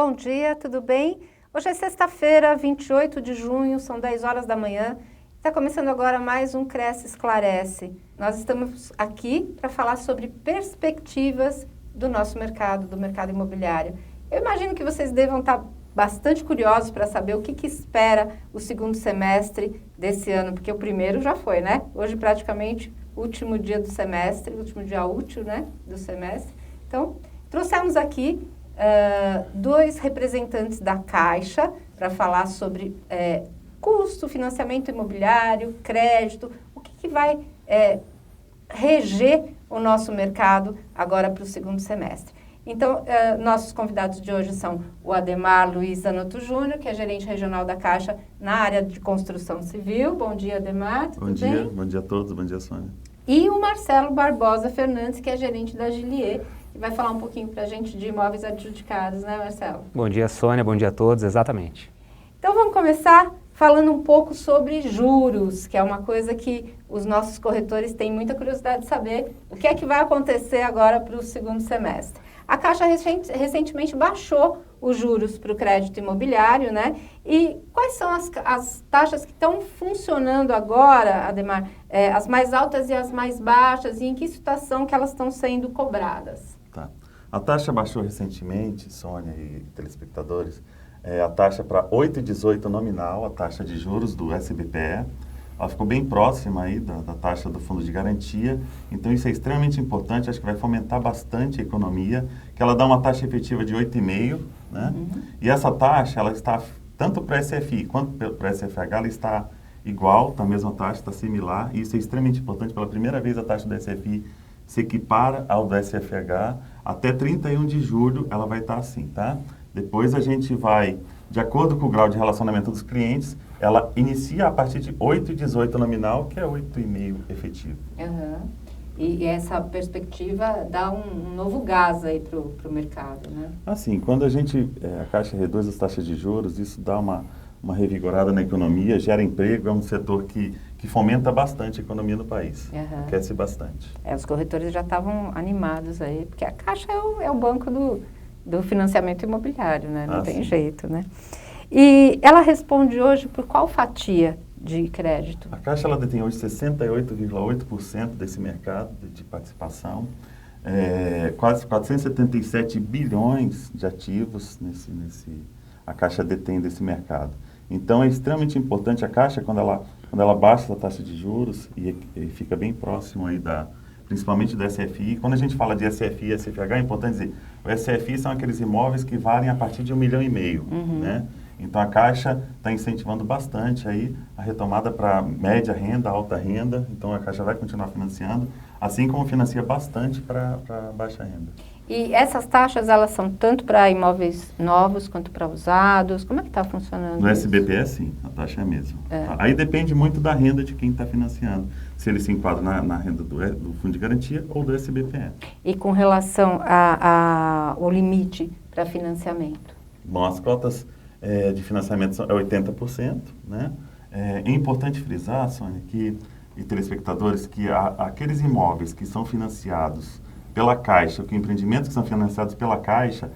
Bom dia, tudo bem? Hoje é sexta-feira, 28 de junho, são 10 horas da manhã. Está começando agora mais um Cresce Esclarece. Nós estamos aqui para falar sobre perspectivas do nosso mercado, do mercado imobiliário. Eu imagino que vocês devam estar bastante curiosos para saber o que espera o segundo semestre desse ano, porque o primeiro já foi, né? Hoje praticamente último dia do semestre, último dia útil, né, do semestre. Então, trouxemos aqui dois representantes da Caixa para falar sobre custo, financiamento imobiliário, crédito, o que vai reger o nosso mercado agora para o segundo semestre. Então, nossos convidados de hoje são o Ademar Luiz Zanotto Júnior, que é gerente regional da Caixa na área de construção civil. Bom dia, Ademar, tudo bem? Bom dia a todos, bom dia, Sônia. E o Marcelo Barbosa Fernandes, que é gerente da Gilier, que vai falar um pouquinho para a gente de imóveis adjudicados, né, Marcelo? Bom dia, Sônia, bom dia a todos, exatamente. Então, vamos começar falando um pouco sobre juros, que é uma coisa que os nossos corretores têm muita curiosidade de saber o que é que vai acontecer agora para o segundo semestre. A Caixa recentemente baixou os juros para o crédito imobiliário, né? E quais são as taxas que estão funcionando agora, Ademar? As mais altas e as mais baixas, e em que situação que elas estão sendo cobradas? Tá. A taxa baixou recentemente, Sônia e telespectadores, a taxa para 8,18 nominal, a taxa de juros do SBPE. Ela ficou bem próxima aí da taxa do Fundo de Garantia, então isso é extremamente importante, acho que vai fomentar bastante a economia, que ela dá uma taxa efetiva de 8,5, né? E essa taxa, ela está, tanto para a SFI quanto para a SFH, ela está igual, tá a mesma taxa, está similar, e isso é extremamente importante, pela primeira vez a taxa do SFI se equipara ao do SFH, até 31 de julho ela vai estar assim, tá? Depois a gente vai, de acordo com o grau de relacionamento dos clientes, ela inicia a partir de 8,18 nominal, que é 8,5 efetivo. Uhum. E essa perspectiva dá um novo gás aí para o mercado, né? Assim, quando a Caixa reduz as taxas de juros, isso dá uma revigorada na economia, gera emprego, é um setor que fomenta bastante a economia do país, aquece bastante. Os corretores já estavam animados aí, porque a Caixa é o banco do financiamento imobiliário, né? Não tem sim. jeito, né? E ela responde hoje por qual fatia de crédito? A Caixa ela detém hoje 68,8% desse mercado de participação, quase 477 bilhões de ativos a Caixa detém desse mercado. Então é extremamente importante a Caixa, quando ela baixa a taxa de juros e fica bem próximo aí principalmente da SFI. Quando a gente fala de SFI e SFH, é importante dizer, o SFI são aqueles imóveis que valem a partir de 1,5 milhão, né? Então a Caixa está incentivando bastante aí a retomada para média renda, alta renda, então a Caixa vai continuar financiando, assim como financia bastante para baixa renda. E essas taxas, elas são tanto para imóveis novos quanto para usados? Como é que está funcionando No isso? SBPE, sim, a taxa é a mesma. Tá? Aí depende muito da renda de quem está financiando, se ele se enquadra na renda do Fundo de Garantia ou do SBPE. E com relação ao limite para financiamento? Bom, as cotas de financiamento são 80%, né? É importante frisar, Sônia, e telespectadores, que aqueles imóveis que são financiados pela Caixa, que empreendimentos que são financiados pela Caixa,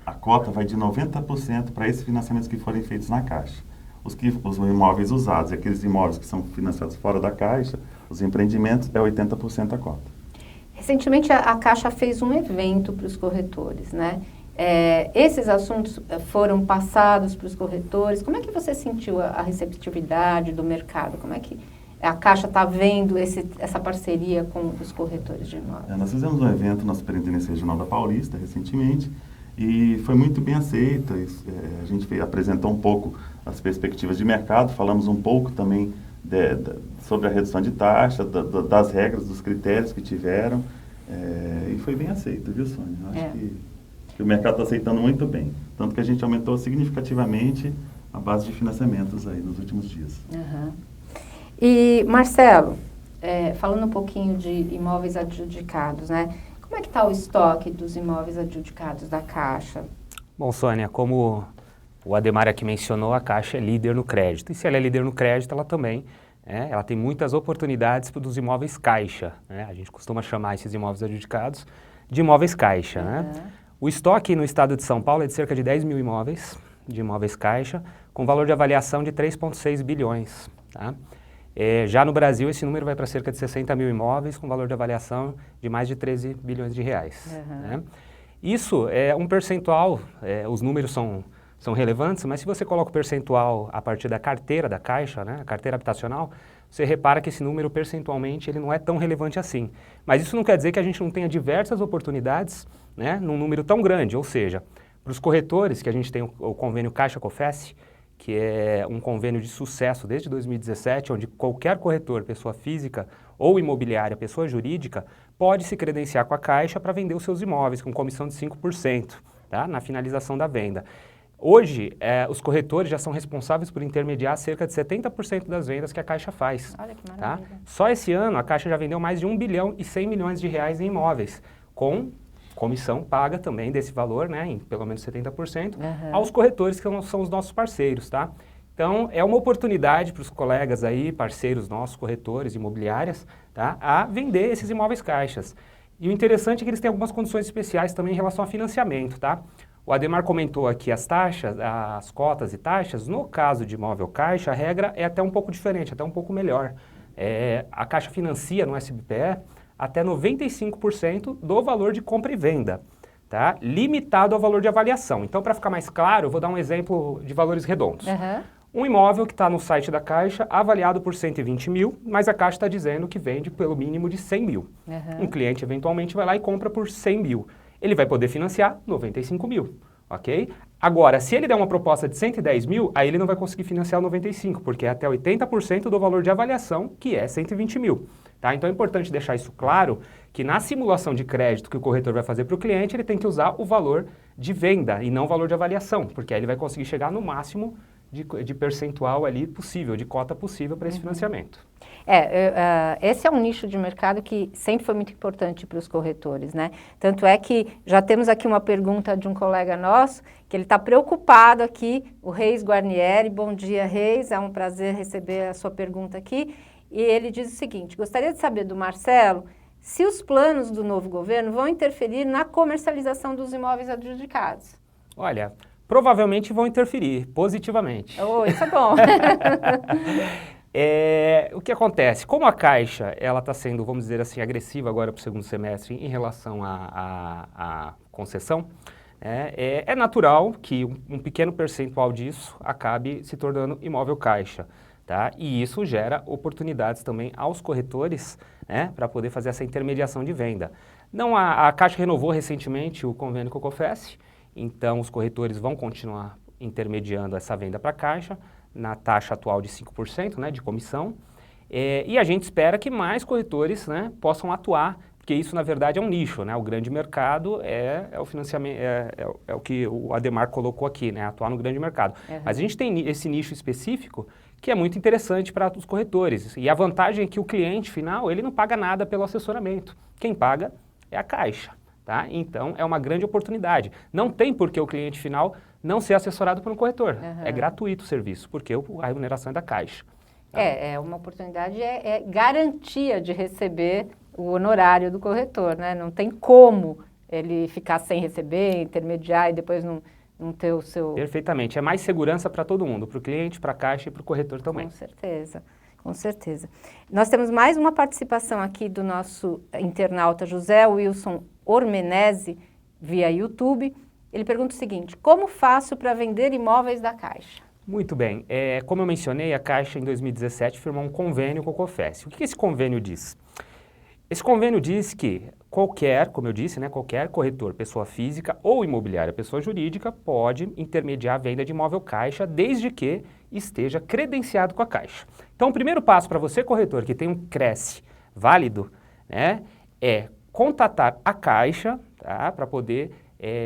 a cota vai de 90% para esses financiamentos que forem feitos na Caixa. Os imóveis usados e aqueles imóveis que são financiados fora da Caixa, os empreendimentos, é 80% a cota. Recentemente, a Caixa fez um evento para os corretores, né? Esses assuntos foram passados para os corretores. Como é que você sentiu a receptividade do mercado? Como é que a Caixa está vendo essa parceria com os corretores de imóveis? Nós fizemos um evento na Superintendência Regional da Paulista, recentemente, e foi muito bem aceita. A gente apresentou um pouco as perspectivas de mercado, falamos um pouco também sobre a redução de taxa, das regras, dos critérios que tiveram, e foi bem aceito, viu, Sônia? Acho que o mercado está aceitando muito bem, tanto que a gente aumentou significativamente a base de financiamentos aí nos últimos dias. E, Marcelo, falando um pouquinho de imóveis adjudicados, né? Como é que está o estoque dos imóveis adjudicados da Caixa? Bom, Sônia, como o Ademar aqui mencionou, a Caixa é líder no crédito. E se ela é líder no crédito, ela também ela tem muitas oportunidades dos imóveis Caixa, né? A gente costuma chamar esses imóveis adjudicados de imóveis Caixa, né? O estoque no estado de São Paulo é de cerca de 10 mil imóveis, de imóveis caixa, com valor de avaliação de 3,6 bilhões. Tá? Já no Brasil, esse número vai para cerca de 60 mil imóveis, com valor de avaliação de mais de 13 bilhões de reais. Né? Isso é um percentual, os números são relevantes, mas se você coloca o percentual a partir da carteira da Caixa, né, a carteira habitacional, você repara que esse número percentualmente ele não é tão relevante assim. Mas isso não quer dizer que a gente não tenha diversas oportunidades, né, num número tão grande, ou seja, para os corretores, que a gente tem o convênio Caixa-Cofesse, que é um convênio de sucesso desde 2017, onde qualquer corretor, pessoa física ou imobiliária, pessoa jurídica, pode se credenciar com a Caixa para vender os seus imóveis com comissão de 5%, tá, na finalização da venda. Hoje, os corretores já são responsáveis por intermediar cerca de 70% das vendas que a Caixa faz. Olha que tá? maravilha. Só esse ano, a Caixa já vendeu mais de 1 bilhão e 100 milhões de reais em imóveis, com comissão paga também desse valor, né, em pelo menos 70%, aos corretores que são os nossos parceiros. Tá? Então, é uma oportunidade para os colegas aí, parceiros nossos, corretores, imobiliárias, tá, a vender esses imóveis caixas. E o interessante é que eles têm algumas condições especiais também em relação a financiamento, tá? O Ademar comentou aqui as taxas, as cotas e taxas. No caso de imóvel caixa, a regra é até um pouco diferente, até um pouco melhor. A Caixa financia no SBPE até 95% do valor de compra e venda, tá? Limitado ao valor de avaliação. Então, para ficar mais claro, eu vou dar um exemplo de valores redondos. Um imóvel que está no site da Caixa, avaliado por 120 mil, mas a Caixa está dizendo que vende pelo mínimo de 100 mil. Um cliente eventualmente vai lá e compra por 100 mil. Ele vai poder financiar 95 mil, ok? Agora, se ele der uma proposta de 110 mil, aí ele não vai conseguir financiar 95, porque é até 80% do valor de avaliação, que é 120 mil. Tá? Então é importante deixar isso claro, que na simulação de crédito que o corretor vai fazer para o cliente, ele tem que usar o valor de venda e não o valor de avaliação, porque aí ele vai conseguir chegar no máximo de percentual ali possível, de cota possível para esse financiamento. Esse é um nicho de mercado que sempre foi muito importante para os corretores, né? Tanto é que já temos aqui uma pergunta de um colega nosso, que ele está preocupado aqui, o Reis Guarnieri. Bom dia, Reis, é um prazer receber a sua pergunta aqui. E ele diz o seguinte: gostaria de saber do Marcelo se os planos do novo governo vão interferir na comercialização dos imóveis adjudicados. Olha, provavelmente vão interferir positivamente. Oh, isso é bom. O que acontece? Como a Caixa ela está sendo, vamos dizer assim, agressiva agora para o segundo semestre em relação à concessão, é natural que um pequeno percentual disso acabe se tornando imóvel Caixa. Tá? E isso gera oportunidades também aos corretores, né, para poder fazer essa intermediação de venda. A Caixa renovou recentemente o convênio com o Cofesse, então os corretores vão continuar intermediando essa venda para a Caixa, na taxa atual de 5%, né, de comissão, e a gente espera que mais corretores, né, possam atuar, porque isso na verdade é um nicho, né, o grande mercado é o financiamento, é o que o Ademar colocou aqui, né, atuar no grande mercado. Mas a gente tem esse nicho específico que é muito interessante para os corretores, e a vantagem é que o cliente final, ele não paga nada pelo assessoramento, quem paga é a Caixa. Tá? Então, é uma grande oportunidade. Não tem por que o cliente final não ser assessorado por um corretor. É gratuito o serviço, porque a remuneração é da Caixa. Tá? É uma oportunidade, é garantia de receber o honorário do corretor, né? Não tem como ele ficar sem receber, intermediar e depois não ter o seu... Perfeitamente. É mais segurança para todo mundo, para o cliente, para a Caixa e para o corretor também. Com certeza. Com certeza. Nós temos mais uma participação aqui do nosso internauta José Wilson Ormenese, via YouTube. Ele pergunta o seguinte: como faço para vender imóveis da Caixa? Muito bem. Como eu mencionei, a Caixa em 2017 firmou um convênio com o Cofesse. O que esse convênio diz? Esse convênio diz que como eu disse, né, qualquer corretor, pessoa física ou imobiliária, pessoa jurídica, pode intermediar a venda de imóvel Caixa desde que esteja credenciado com a Caixa. Então, o primeiro passo para você, corretor, que tem um CRESSE válido, né, é contatar a Caixa, tá, para poder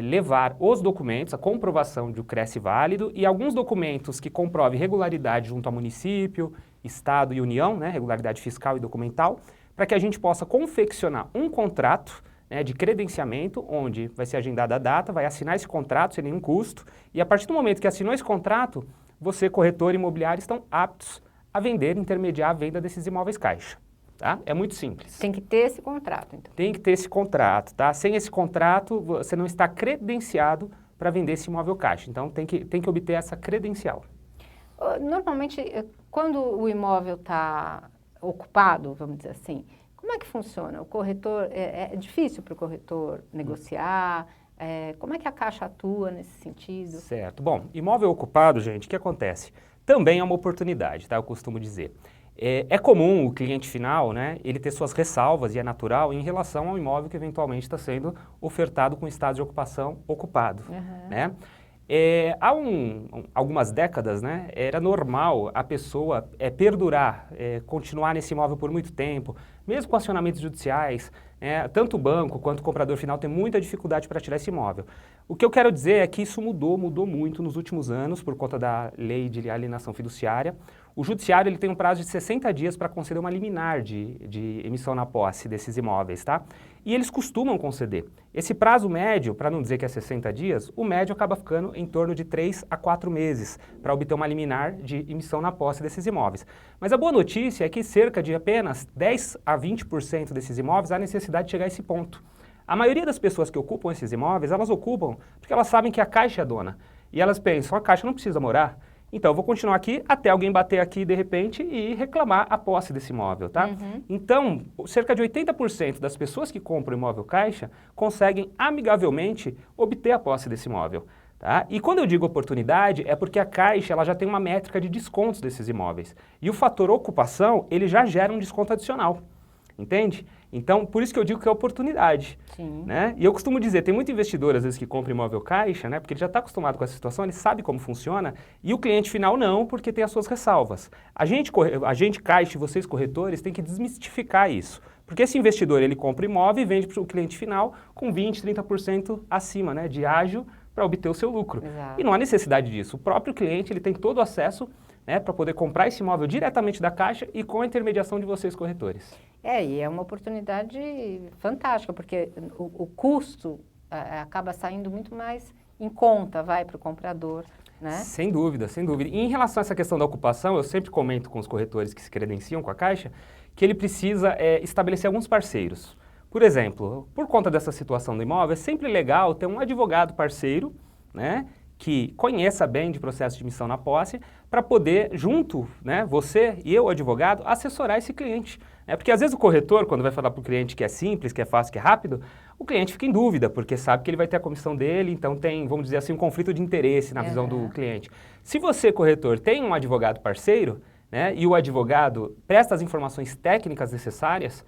levar os documentos, a comprovação de um CRESSE válido e alguns documentos que comprovem regularidade junto ao município, Estado e União, né, regularidade fiscal e documental, para que a gente possa confeccionar um contrato, né, de credenciamento, onde vai ser agendada a data, vai assinar esse contrato sem nenhum custo, e a partir do momento que assinou esse contrato, você, corretor imobiliário, estão aptos a vender, intermediar a venda desses imóveis Caixa. tá? É muito simples. Tem que ter esse contrato, então. Tem que ter esse contrato, tá? Sem esse contrato, você não está credenciado para vender esse imóvel caixa. Então, tem que obter essa credencial. Normalmente, quando o imóvel está ocupado, vamos dizer assim, como é que funciona? O corretor, é difícil para o corretor negociar? Como é que a Caixa atua nesse sentido? Certo. Bom, imóvel ocupado, gente, o que acontece? Também é uma oportunidade, tá? Eu costumo dizer. É comum o cliente final, né, ele ter suas ressalvas, e é natural, em relação ao imóvel que eventualmente está sendo ofertado com estado de ocupação ocupado, né? Há algumas décadas, né, era normal a pessoa perdurar, continuar nesse imóvel por muito tempo, mesmo com acionamentos judiciais, tanto o banco quanto o comprador final tem muita dificuldade para tirar esse imóvel. O que eu quero dizer é que isso mudou muito nos últimos anos por conta da lei de alienação fiduciária. O judiciário ele tem um prazo de 60 dias para conceder uma liminar de emissão na posse desses imóveis, tá? E eles costumam conceder. Esse prazo médio, para não dizer que é 60 dias, o médio acaba ficando em torno de 3 a 4 meses para obter uma liminar de emissão na posse desses imóveis. Mas a boa notícia é que cerca de apenas 10 a 20% desses imóveis há necessidade de chegar a esse ponto. A maioria das pessoas que ocupam esses imóveis, elas ocupam porque elas sabem que a Caixa é dona. E elas pensam, a Caixa não precisa morar. Então, eu vou continuar aqui até alguém bater aqui de repente e reclamar a posse desse imóvel, tá? Então, cerca de 80% das pessoas que compram imóvel caixa conseguem amigavelmente obter a posse desse imóvel, tá? E quando eu digo oportunidade, é porque a Caixa ela já tem uma métrica de descontos desses imóveis. E o fator ocupação, ele já gera um desconto adicional, entende? Então, por isso que eu digo que é oportunidade, né? E eu costumo dizer, tem muito investidor, às vezes, que compra imóvel caixa, né? Porque ele já está acostumado com essa situação, ele sabe como funciona, e o cliente final não, porque tem as suas ressalvas. A gente caixa e vocês corretores têm que desmistificar isso. Porque esse investidor, ele compra imóvel e vende para o cliente final com 20%, 30% acima, né? De ágio para obter o seu lucro. Exato. E não há necessidade disso. O próprio cliente, ele tem todo o acesso, né, para poder comprar esse imóvel diretamente da Caixa e com a intermediação de vocês, corretores. E é uma oportunidade fantástica, porque o custo acaba saindo muito mais em conta, para o comprador, né? Sem dúvida, sem dúvida. E em relação a essa questão da ocupação, eu sempre comento com os corretores que se credenciam com a Caixa que ele precisa estabelecer alguns parceiros. Por exemplo, por conta dessa situação do imóvel, é sempre legal ter um advogado parceiro, né, que conheça bem de processo de emissão na posse, para poder, junto, né, você e eu, o advogado, assessorar esse cliente. Porque às vezes o corretor, quando vai falar para o cliente que é simples, que é fácil, que é rápido, o cliente fica em dúvida, porque sabe que ele vai ter a comissão dele, então tem, vamos dizer assim, um conflito de interesse na visão do cliente. Se você, corretor, tem um advogado parceiro, né, e o advogado presta as informações técnicas necessárias,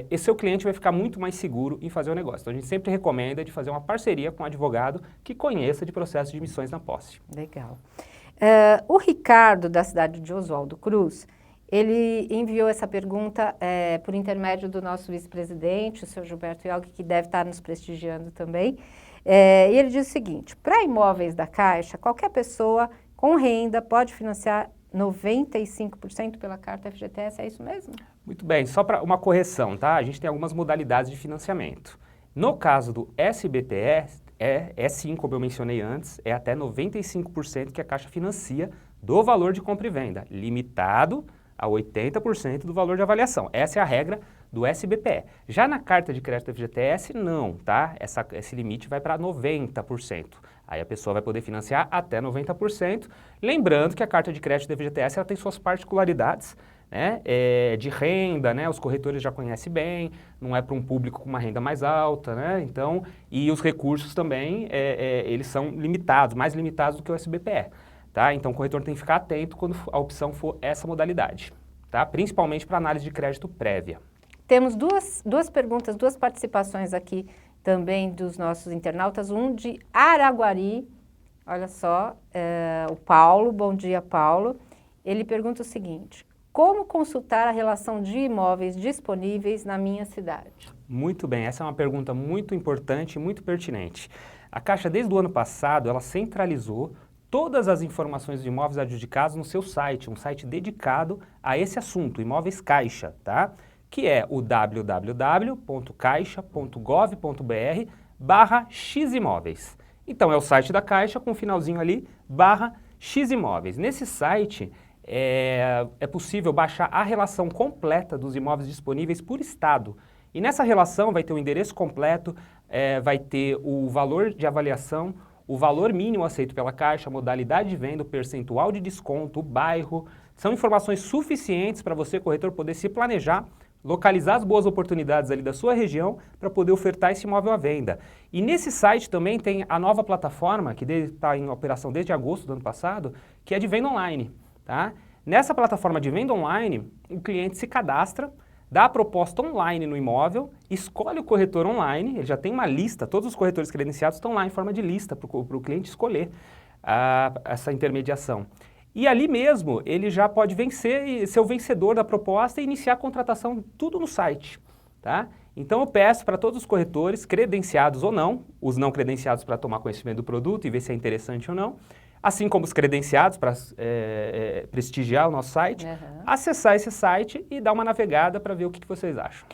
esse seu cliente vai ficar muito mais seguro em fazer o negócio. Então, a gente sempre recomenda de fazer uma parceria com um advogado que conheça de processo de emissões na posse. Legal. O Ricardo, da cidade de Oswaldo Cruz, ele enviou essa pergunta por intermédio do nosso vice-presidente, o senhor Gilberto Ialg, que deve estar nos prestigiando também. E ele diz o seguinte: para imóveis da Caixa, qualquer pessoa com renda pode financiar 95% pela carta FGTS, é isso mesmo? Muito bem, só para uma correção, tá? A gente tem algumas modalidades de financiamento. No caso do SBPE, é sim, como eu mencionei antes, é até 95% que a Caixa financia do valor de compra e venda, limitado a 80% do valor de avaliação. Essa é a regra do SBPE. Já na carta de crédito FGTS, não, tá? Esse limite vai para 90%. Aí a pessoa vai poder financiar até 90%. Lembrando que a carta de crédito da FGTS ela tem suas particularidades, né, de renda, né, os corretores já conhecem bem, não é para um público com uma renda mais alta, né, então, e os recursos também, eles são limitados, mais limitados do que o SBPE, tá? Então o corretor tem que ficar atento quando a opção for essa modalidade, tá? Principalmente para análise de crédito prévia. Temos duas perguntas, duas participações aqui também dos nossos internautas, um de Araguari, olha só, o Paulo, bom dia Paulo, ele pergunta o seguinte: como consultar a relação de imóveis disponíveis na minha cidade? Muito bem, essa é uma pergunta muito importante e muito pertinente. A Caixa, desde o ano passado, ela centralizou todas as informações de imóveis adjudicados no seu site, um site dedicado a esse assunto, Imóveis Caixa, tá? Que é o www.caixa.gov.br/ximóveis. Então, é o site da Caixa com um finalzinho ali, /ximóveis. Nesse site, é possível baixar a relação completa dos imóveis disponíveis por estado. E nessa relação vai ter o endereço completo, vai ter o valor de avaliação, o valor mínimo aceito pela Caixa, a modalidade de venda, o percentual de desconto, o bairro. São informações suficientes para você, corretor, poder se planejar, localizar as boas oportunidades ali da sua região para poder ofertar esse imóvel à venda. E nesse site também tem a nova plataforma, que está em operação desde agosto do ano passado, que é de venda online. Tá? Nessa plataforma de venda online, o cliente se cadastra, dá a proposta online no imóvel, escolhe o corretor online, ele já tem uma lista, todos os corretores credenciados estão lá em forma de lista para o cliente escolher essa intermediação. E ali mesmo ele já pode vencer e ser o vencedor da proposta e iniciar a contratação tudo no site. Tá? Então eu peço para todos os corretores, credenciados ou não, os não credenciados para tomar conhecimento do produto e ver se é interessante ou não, assim como os credenciados para prestigiar o nosso site, acessar esse site e dar uma navegada para ver o que vocês acham.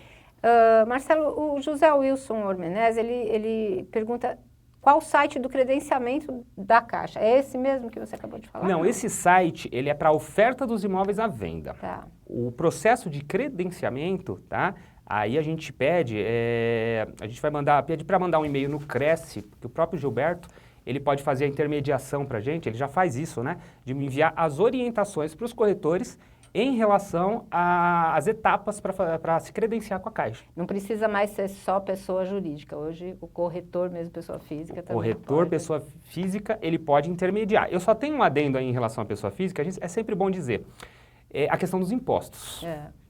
Marcelo, o José Wilson Ormenez, ele pergunta qual o site do credenciamento da Caixa. É esse mesmo que você acabou de falar? Não, esse site ele é para a oferta dos imóveis à venda. Tá. O processo de credenciamento, tá? Aí a gente pede, a gente vai pede para mandar um e-mail no Cresce, porque o próprio Gilberto, ele pode fazer a intermediação para a gente, ele já faz isso, né? De me enviar as orientações para os corretores em relação às etapas para se credenciar com a Caixa. Não precisa mais ser só pessoa jurídica. Hoje, o corretor, mesmo pessoa física, também corretor, pode. pessoa física, ele pode intermediar. Eu só tenho um adendo aí em relação à pessoa física, é sempre bom dizer, a questão dos impostos.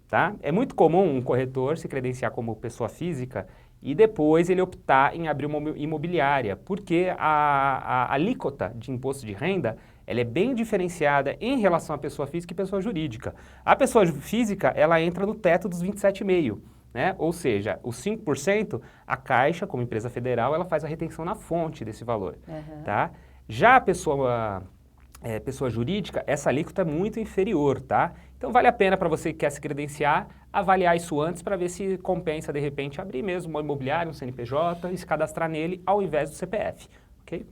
Tá? É muito comum um corretor se credenciar como pessoa física e depois ele optar em abrir uma imobiliária, porque a alíquota de imposto de renda ela é bem diferenciada em relação à pessoa física e pessoa jurídica. A pessoa física, ela entra no teto dos 27,5%, né? Ou seja, os 5%, a Caixa, como empresa federal, ela faz a retenção na fonte desse valor. Tá? Já a pessoa jurídica, essa alíquota é muito inferior, tá? Então vale a pena para você que quer se credenciar, avaliar isso antes para ver se compensa, de repente, abrir mesmo um imobiliário, um CNPJ e se cadastrar nele ao invés do CPF, ok?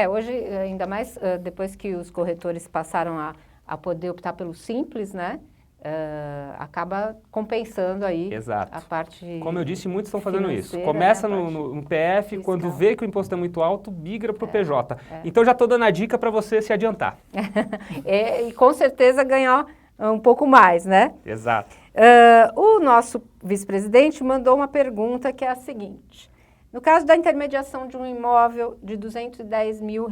Hoje, ainda mais depois que os corretores passaram a poder optar pelo Simples, né? Acaba compensando aí a parte. Como eu disse, muitos estão fazendo isso. Começa no PF, fiscal. Quando vê que o imposto é muito alto, migra para o PJ. Então já estou dando a dica para você se adiantar. E com certeza ganhar um pouco mais, né? Exato. O nosso vice-presidente mandou uma pergunta que é a seguinte. No caso da intermediação de um imóvel de R$210 mil,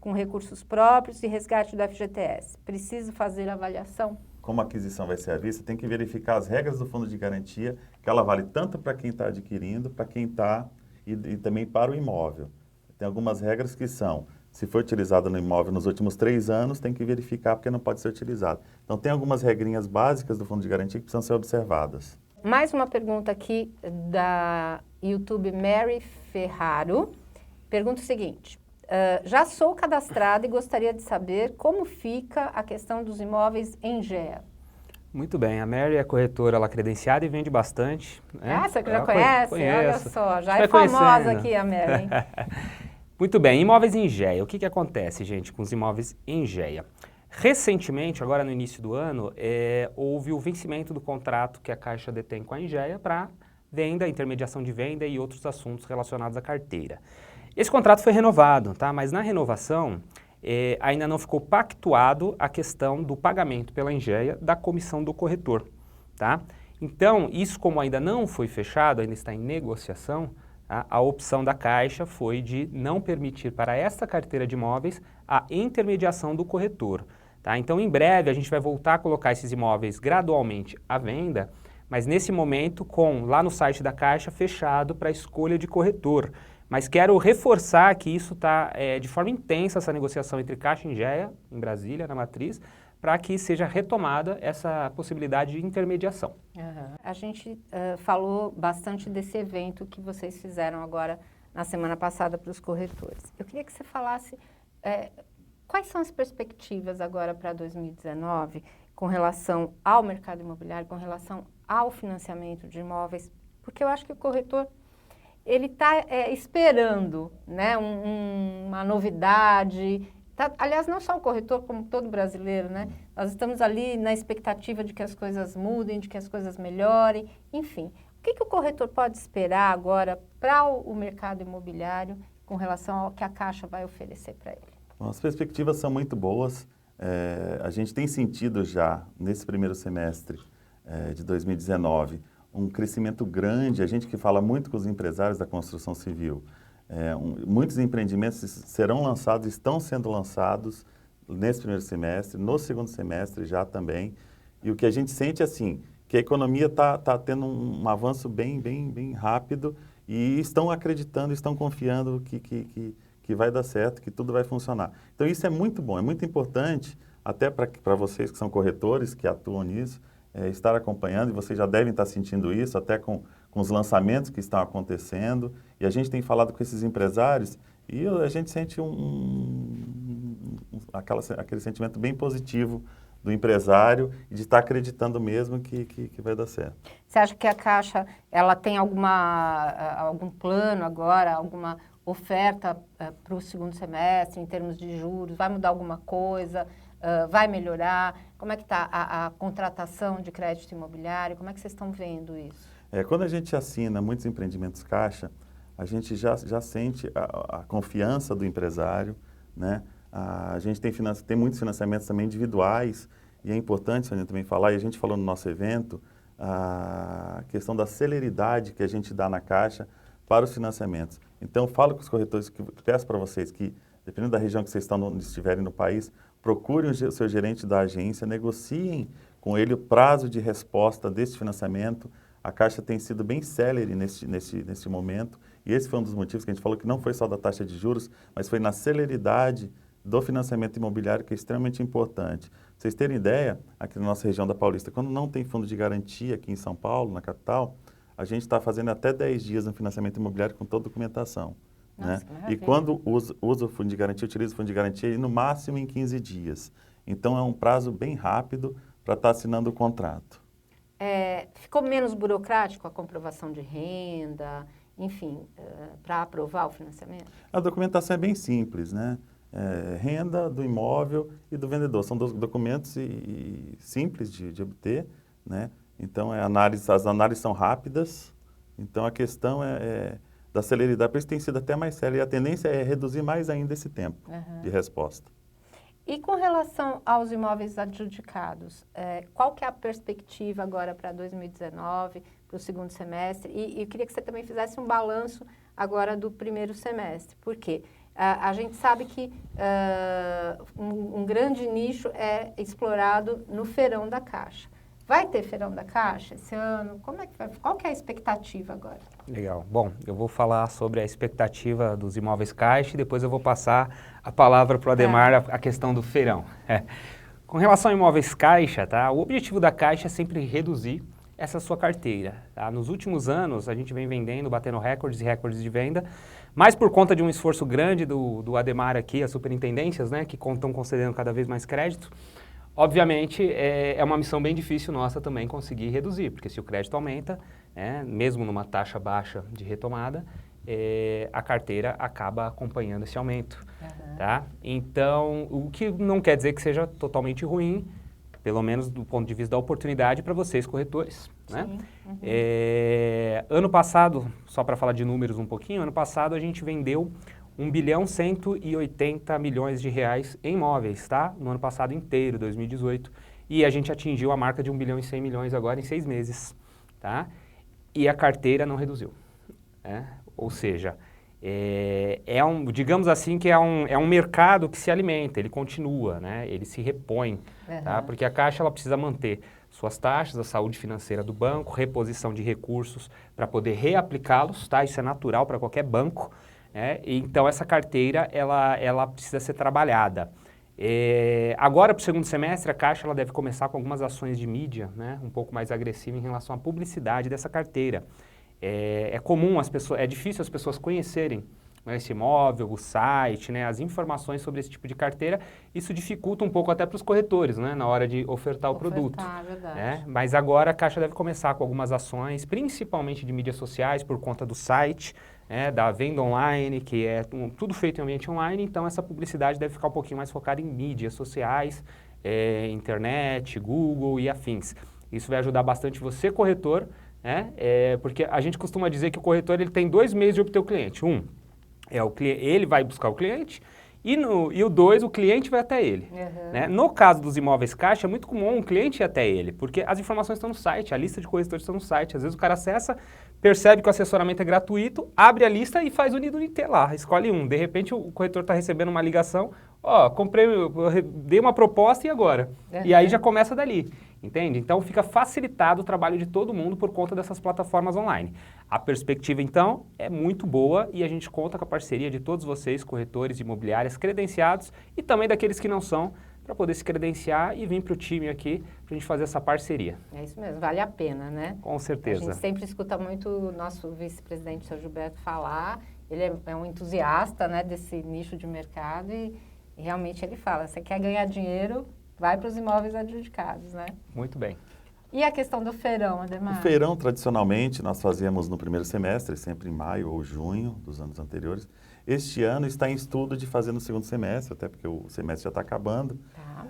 com recursos próprios e resgate do FGTS, preciso fazer avaliação? Como a aquisição vai ser à vista, tem que verificar as regras do fundo de garantia, que ela vale tanto para quem está adquirindo, para quem está e também para o imóvel. Tem algumas regras que são, se for utilizado no imóvel nos últimos 3 anos, tem que verificar porque não pode ser utilizado. Então tem algumas regrinhas básicas do fundo de garantia que precisam ser observadas. Mais uma pergunta aqui da YouTube Mary Ferraro. Pergunta o seguinte, já sou cadastrada e gostaria de saber como fica a questão dos imóveis em GEA. Muito bem, a Mary é corretora, ela é credenciada e vende bastante. Né? Você que já conhece? Conheço. Olha só, já é famosa aqui a Mary. Muito bem, imóveis em GEA. O que acontece, gente, com os imóveis em GEA? Recentemente, agora no início do ano, houve o vencimento do contrato que a Caixa detém com a Engea para venda, intermediação de venda e outros assuntos relacionados à carteira. Esse contrato foi renovado, tá? Mas na renovação ainda não ficou pactuado a questão do pagamento pela Engea da comissão do corretor, tá? Então, isso como ainda não foi fechado, ainda está em negociação, a opção da Caixa foi de não permitir para esta carteira de imóveis a intermediação do corretor. Tá? Então, em breve, a gente vai voltar a colocar esses imóveis gradualmente à venda, mas nesse momento, lá no site da Caixa, fechado para escolha de corretor. Mas quero reforçar que isso está de forma intensa, essa negociação entre Caixa e Engea, em Brasília, na matriz, para que seja retomada essa possibilidade de intermediação. A gente falou bastante desse evento que vocês fizeram agora na semana passada para os corretores. Eu queria que você falasse quais são as perspectivas agora para 2019 com relação ao mercado imobiliário, com relação ao financiamento de imóveis, porque eu acho que o corretor ele está esperando, né, uma novidade, Aliás, não só o corretor, como todo brasileiro, né? Nós estamos ali na expectativa de que as coisas mudem, de que as coisas melhorem, enfim. O que o corretor pode esperar agora para o mercado imobiliário com relação ao que a Caixa vai oferecer para ele? Bom, as perspectivas são muito boas. A gente tem sentido já, nesse primeiro semestre de 2019, um crescimento grande. A gente que fala muito com os empresários da construção civil, muitos empreendimentos serão lançados, estão sendo lançados nesse primeiro semestre, no segundo semestre já também. E o que a gente sente é assim, que a economia está tendo um avanço bem rápido e estão acreditando, estão confiando que vai dar certo, que tudo vai funcionar. Então isso é muito bom, é muito importante, até para vocês que são corretores, que atuam nisso, estar acompanhando, e vocês já devem estar sentindo isso, até com os lançamentos que estão acontecendo, e a gente tem falado com esses empresários, e a gente sente aquele sentimento bem positivo do empresário e de estar acreditando mesmo que vai dar certo. Você acha que a Caixa ela tem algum plano agora, alguma oferta para o segundo semestre em termos de juros? Vai mudar alguma coisa? Vai melhorar? Como é que está a contratação de crédito imobiliário? Como é que vocês estão vendo isso? Quando a gente assina muitos empreendimentos Caixa, a gente já sente a confiança do empresário, né? A gente tem muitos financiamentos também individuais, e é importante, Sônia, também falar, e a gente falou no nosso evento, a questão da celeridade que a gente dá na Caixa para os financiamentos. Então, eu falo com os corretores, peço para vocês que, dependendo da região que vocês estiverem no país, procurem o seu gerente da agência, negociem com ele o prazo de resposta desse financiamento. A Caixa tem sido bem célere nesse momento, e esse foi um dos motivos que a gente falou que não foi só da taxa de juros, mas foi na celeridade do financiamento imobiliário, que é extremamente importante. Pra vocês terem ideia, aqui na nossa região da Paulista, quando não tem fundo de garantia aqui em São Paulo, na capital, a gente está fazendo até 10 dias no financiamento imobiliário com toda a documentação. Nossa, né? E quando usa o fundo de garantia, utiliza o fundo de garantia, no máximo em 15 dias. Então, é um prazo bem rápido para estar assinando o contrato. Ficou menos burocrático a comprovação de renda, enfim, para aprovar o financiamento? A documentação é bem simples, né? Renda do imóvel e do vendedor. São documentos simples de obter, né? Então, as análises são rápidas. Então, a questão da celeridade. Por isso tem sido até mais séria. E a tendência é reduzir mais ainda esse tempo de resposta. E com relação aos imóveis adjudicados, qual que é a perspectiva agora para 2019, para o segundo semestre? E eu queria que você também fizesse um balanço agora do primeiro semestre. Por quê? A gente sabe que um grande nicho é explorado no feirão da Caixa. Vai ter feirão da Caixa esse ano? Qual que é a expectativa agora? Legal. Bom, eu vou falar sobre a expectativa dos imóveis Caixa e depois eu vou passar a palavra para o Ademar, a questão do feirão. Com relação a imóveis Caixa, tá? O objetivo da Caixa é sempre reduzir essa sua carteira. Tá? Nos últimos anos, a gente vem vendendo, batendo recordes e recordes de venda, mas por conta de um esforço grande do Ademar aqui, as superintendências, né, que estão concedendo cada vez mais crédito, obviamente, é uma missão bem difícil nossa também conseguir reduzir, porque se o crédito aumenta, mesmo numa taxa baixa de retomada, a carteira acaba acompanhando esse aumento. Tá? Então, o que não quer dizer que seja totalmente ruim, pelo menos do ponto de vista da oportunidade para vocês, corretores. Né? Ano passado, só para falar de números um pouquinho, ano passado a gente vendeu 1.180 bilhões de reais em imóveis, tá? No ano passado inteiro, 2018. E a gente atingiu a marca de 1 bilhão e 100 milhões agora em 6 meses, tá? E a carteira não reduziu, né? Ou seja, digamos assim que é um mercado que se alimenta, ele continua, né? Ele se repõe, tá? Porque a Caixa ela precisa manter suas taxas, a saúde financeira do banco, reposição de recursos para poder reaplicá-los, tá? Isso é natural para qualquer banco. Então, essa carteira, ela precisa ser trabalhada. Agora, para o segundo semestre, a Caixa ela deve começar com algumas ações de mídia, né, um pouco mais agressivas em relação à publicidade dessa carteira. Comum é difícil as pessoas conhecerem, né, esse imóvel, o site, né, as informações sobre esse tipo de carteira. Isso dificulta um pouco até para os corretores, né, na hora de ofertar o produto. Verdade. Mas agora a Caixa deve começar com algumas ações, principalmente de mídias sociais, por conta do site, da venda online, que é tudo feito em ambiente online, então essa publicidade deve ficar um pouquinho mais focada em mídias sociais, internet, Google e afins. Isso vai ajudar bastante você, corretor, porque a gente costuma dizer que o corretor ele tem 2 meios de obter o cliente. Ele vai buscar o cliente, e o 2, o cliente vai até ele. Né? No caso dos imóveis caixa, é muito comum o cliente ir até ele, porque as informações estão no site, a lista de corretores está no site. Às vezes o cara acessa, percebe que o assessoramento é gratuito, abre a lista e faz o nido de IT lá, escolhe um. De repente o corretor está recebendo uma ligação, dei uma proposta e agora? E aí já começa dali. Entende? Então fica facilitado o trabalho de todo mundo por conta dessas plataformas online. A perspectiva, então, é muito boa e a gente conta com a parceria de todos vocês, corretores imobiliários credenciados e também daqueles que não são, para poder se credenciar e vir para o time aqui para a gente fazer essa parceria. É isso mesmo, vale a pena, né? Com certeza. A gente sempre escuta muito o nosso vice-presidente, seu Gilberto, falar. Ele é um entusiasta, né, desse nicho de mercado e realmente ele fala, você quer ganhar dinheiro, vai para os imóveis adjudicados, né? Muito bem. E a questão do feirão, Ademar? O feirão, tradicionalmente, nós fazíamos no primeiro semestre, sempre em maio ou junho dos anos anteriores. Este ano está em estudo de fazer no segundo semestre, até porque o semestre já está acabando. Tá.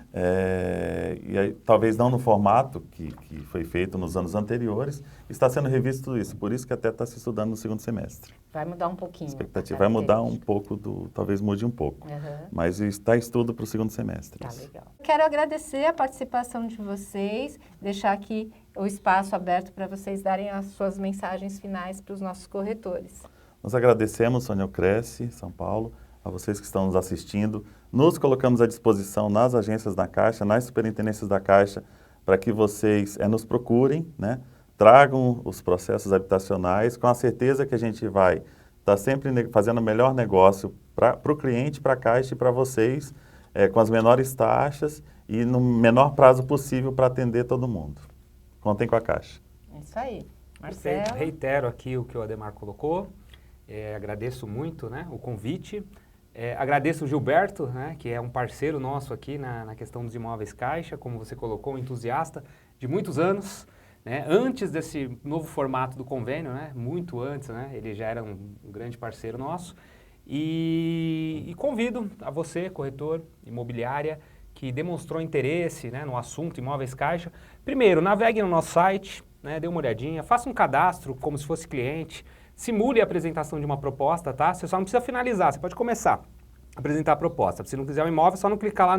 E aí, talvez não no formato que foi feito nos anos anteriores, está sendo revisto tudo isso. Por isso que até está se estudando no segundo semestre. Vai mudar um pouquinho. A expectativa vai mudar um pouco, talvez mude um pouco. Mas está em estudo para o segundo semestre. Tá, legal. Quero agradecer a participação de vocês, deixar aqui o espaço aberto para vocês darem as suas mensagens finais para os nossos corretores. Nós agradecemos, Sônia Cresce, São Paulo, a vocês que estão nos assistindo. Nos colocamos à disposição nas agências da Caixa, nas superintendências da Caixa, para que vocês nos procurem, né? Tragam os processos habitacionais, com a certeza que a gente vai estar sempre fazendo o melhor negócio para o cliente, para a Caixa e para vocês, com as menores taxas e no menor prazo possível para atender todo mundo. Contem com a Caixa. É isso aí. Marcelo? Perfeito. Reitero aqui o que o Ademar colocou. Agradeço muito, né, o convite. Agradeço o Gilberto, né, que é um parceiro nosso aqui na questão dos imóveis Caixa, como você colocou, um entusiasta de muitos anos, né, antes desse novo formato do convênio, né, muito antes, né, ele já era um grande parceiro nosso. E convido a você, corretor, imobiliária, que demonstrou interesse, né, no assunto imóveis Caixa. Primeiro, navegue no nosso site, né, dê uma olhadinha, faça um cadastro como se fosse cliente, simule a apresentação de uma proposta, tá? Você só não precisa finalizar, você pode começar a apresentar a proposta. Se não quiser um imóvel, é só não clicar lá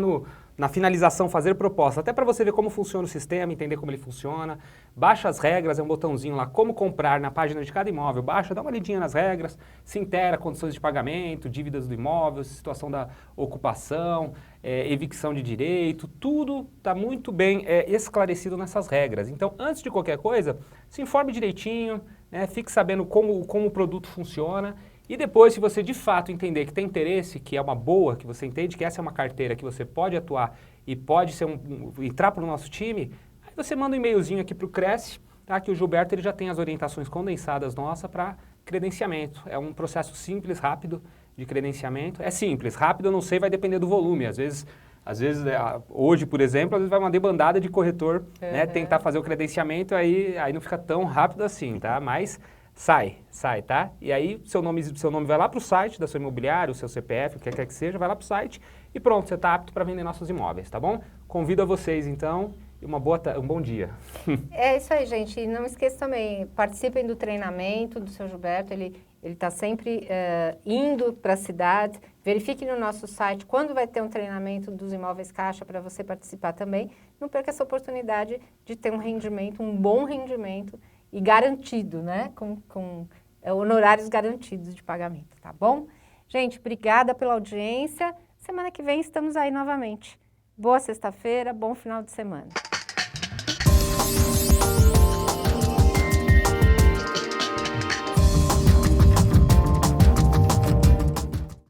na finalização, fazer proposta. Até para você ver como funciona o sistema, entender como ele funciona. Baixa as regras, é um botãozinho lá, como comprar na página de cada imóvel. Baixa, dá uma lidinha nas regras, se inteira, condições de pagamento, dívidas do imóvel, situação da ocupação, evicção de direito, tudo está muito bem esclarecido nessas regras. Então, antes de qualquer coisa, se informe direitinho, fique sabendo como o produto funciona e depois, se você de fato entender que tem interesse, que é uma boa, que você entende que essa é uma carteira que você pode atuar e pode ser entrar para o nosso time, aí você manda um e-mailzinho aqui para o Cresce, tá? Que o Gilberto ele já tem as orientações condensadas nossas para credenciamento. É um processo simples, rápido de credenciamento. É simples, rápido eu não sei, vai depender do volume. Às vezes hoje, por exemplo, às vezes vai uma debandada de corretor, né, tentar fazer o credenciamento, aí não fica tão rápido assim, tá? Mas sai, tá? E aí seu nome vai lá para o site da sua imobiliária, o seu CPF, o que quer que seja, vai lá para o site e pronto, você está apto para vender nossos imóveis, tá bom? Convido a vocês, então, e um bom dia. É isso aí, gente. E não esqueça também, participem do treinamento do seu Gilberto, ele está sempre indo para a cidade. Verifique no nosso site quando vai ter um treinamento dos imóveis Caixa para você participar também. Não perca essa oportunidade de ter um rendimento, um bom rendimento e garantido, né? Com honorários garantidos de pagamento, tá bom? Gente, obrigada pela audiência. Semana que vem estamos aí novamente. Boa sexta-feira, bom final de semana.